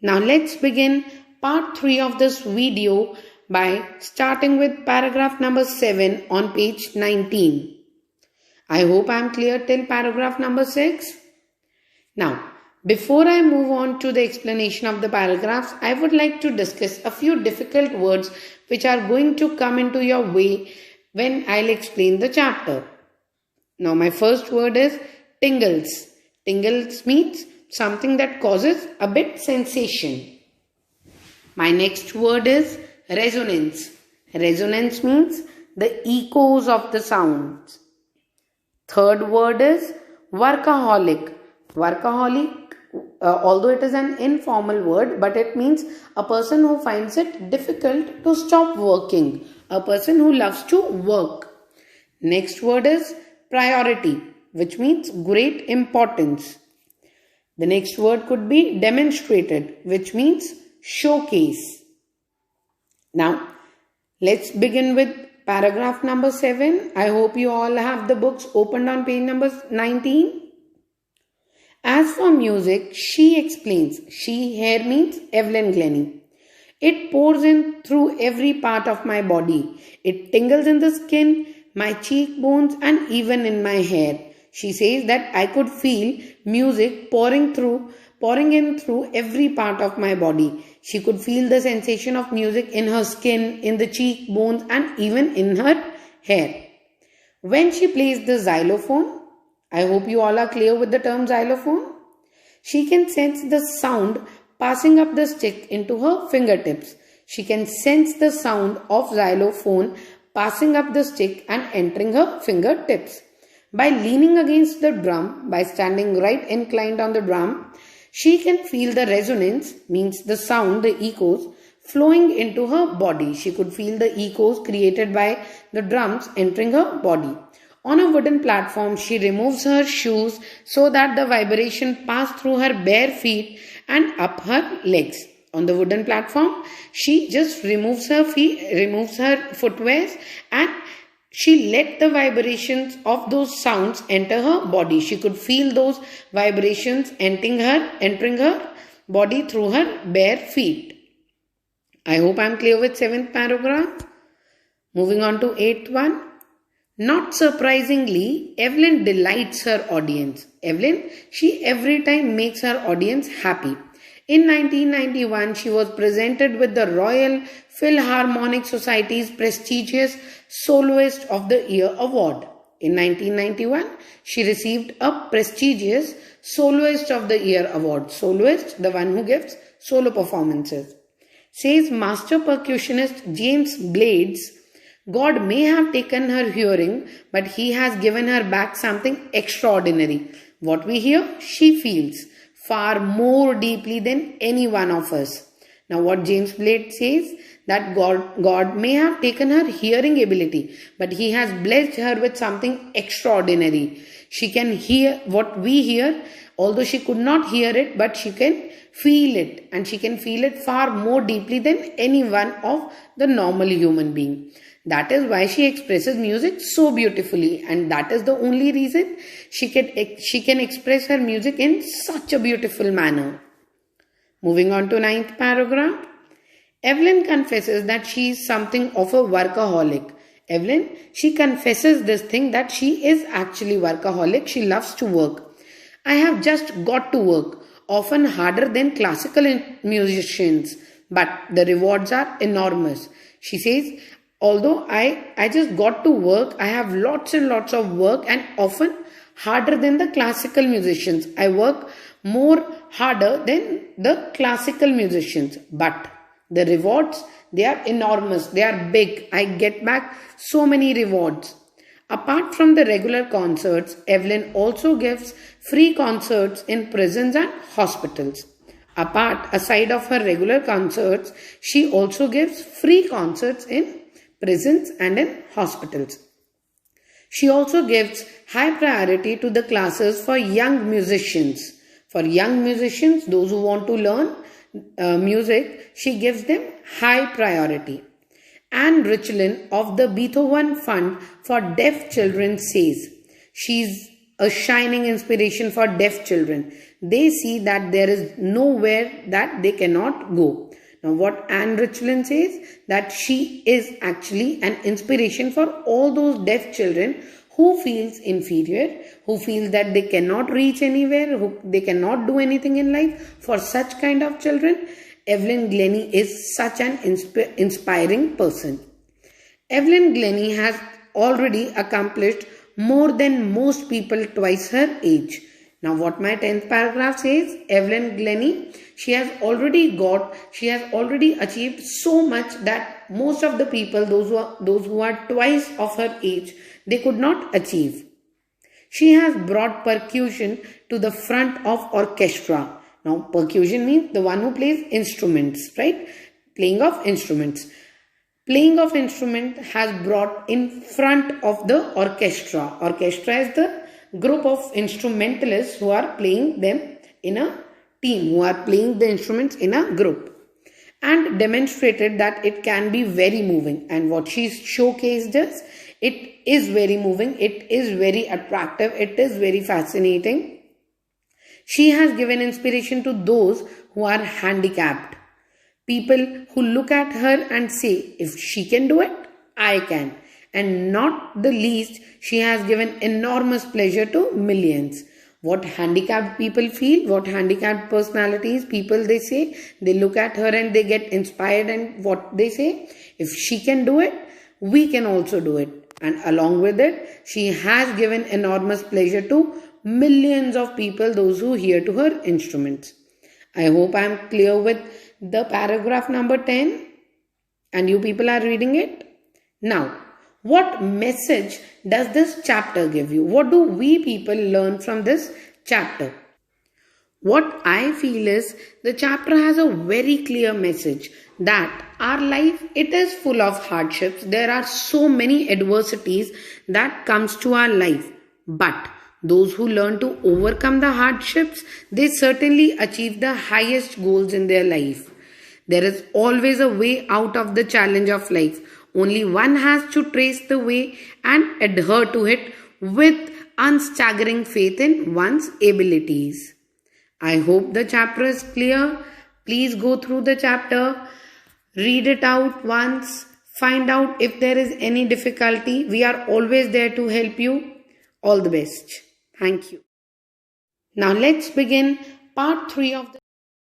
Now let's begin part 3 of this video by starting with paragraph number 7 on page 19. I hope I am clear till paragraph number 6. Now, before I move on to the explanation of the paragraphs, I would like to discuss a few difficult words which are going to come into your way when I'll explain the chapter. Now, my first word is tingles. Tingles means something that causes a bit sensation. My next word is resonance. Resonance means the echoes of the sounds. Third word is workaholic. Workaholic, although it is an informal word, but it means a person who finds it difficult to stop working. A person who loves to work. Next word is priority, which means great importance. The next word could be demonstrated, which means showcase. Now, let's begin with paragraph number 7. I hope you all have the books opened on page number 19. As for music, she explains. She here means Evelyn Glennie. It pours in through every part of my body. It tingles in the skin, my cheekbones, and even in my hair. She says that I could feel music pouring in through every part of my body. She could feel the sensation of music in her skin, in the cheekbones, and even in her hair. When she plays the xylophone, I hope you all are clear with the term xylophone. She can sense the sound passing up the stick into her fingertips. She can sense the sound of xylophone passing up the stick and entering her fingertips. By leaning against the drum, by standing right inclined on the drum, she can feel the resonance, means the sound, the echoes, flowing into her body. She could feel the echoes created by the drums entering her body. On a wooden platform, she removes her shoes so that the vibration passes through her bare feet and up her legs. On the wooden platform, she just removes her footwears, and she let the vibrations of those sounds enter her body. She could feel those vibrations entering her body through her bare feet. I hope I am clear with 7th paragraph. Moving on to 8th one. Not surprisingly, Evelyn delights her audience. Evelyn, she every time makes her audience happy. In 1991, she was presented with the Royal Philharmonic Society's prestigious Soloist of the Year award. In 1991, she received a prestigious Soloist of the Year award. Soloist, the one who gives solo performances. Says master percussionist James Blades, God may have taken her hearing, but he has given her back something extraordinary. What we hear, she feels far more deeply than any one of us. Now what James Blades says, that God may have taken her hearing ability, but he has blessed her with something extraordinary. She can hear what we hear, although she could not hear it, but she can feel it, and she can feel it far more deeply than any one of the normal human being. That is why she expresses music so beautifully, and that is the only reason she can express her music in such a beautiful manner. Moving on to 9th paragraph. Evelyn confesses that she is something of a workaholic. Evelyn, she confesses this thing that she is actually workaholic. She loves to work. I have just got to work, often harder than classical musicians, but the rewards are enormous. She says, although I just got to work, I have lots and lots of work, and often harder than the classical musicians. I work more harder than the classical musicians, but the rewards, they are enormous, they are big. I get back so many rewards. Apart from the regular concerts, Evelyn also gives free concerts in prisons and hospitals. Aside of her regular concerts, she also gives free concerts in prisons and in hospitals. She also gives high priority to the classes for young musicians. For young musicians, those who want to learn music, she gives them high priority. Anne Richlin of the Beethoven Fund for Deaf Children says, she's a shining inspiration for deaf children. They see that there is nowhere that they cannot go. Now what Anne Richland says, that she is actually an inspiration for all those deaf children who feels inferior, who feels that they cannot reach anywhere, who they cannot do anything in life. For such kind of children, Evelyn Glennie is such an inspiring person. Evelyn Glennie has already accomplished more than most people twice her age. Now what my 10th paragraph says, Evelyn Glennie, she has already achieved so much that most of the people, those who are twice of her age, they could not achieve. She has brought percussion to the front of orchestra. Now percussion means the one who plays instruments, right? Playing of instruments. Playing of instrument has brought in front of the orchestra. Orchestra is the group of instrumentalists who are playing them in a team, who are playing the instruments in a group, and demonstrated that it can be very moving. And what she showcased is, it is very moving, it is very attractive, it is very fascinating. She has given inspiration to those who are handicapped. People who look at her and say, if she can do it, I can. And not the least, she has given enormous pleasure to millions. What handicapped people feel, what handicapped personalities, people they say, they look at her and they get inspired, and what they say, if she can do it, we can also do it. And along with it, she has given enormous pleasure to millions of people, those who hear to her instruments. I hope I am clear with the paragraph number 10 and you people are reading it. Now, what message does this chapter give you? What do we people learn from this chapter? What I feel is the chapter has a very clear message that our life, it is full of hardships. There are so many adversities that comes to our life. But those who learn to overcome the hardships, they certainly achieve the highest goals in their life. There is always a way out of the challenge of life. Only one has to trace the way and adhere to it with unstaggering faith in one's abilities. I hope the chapter is clear. Please go through the chapter, read it out once, find out if there is any difficulty. We are always there to help you. All the best. Thank you. Now let's begin part 3 of the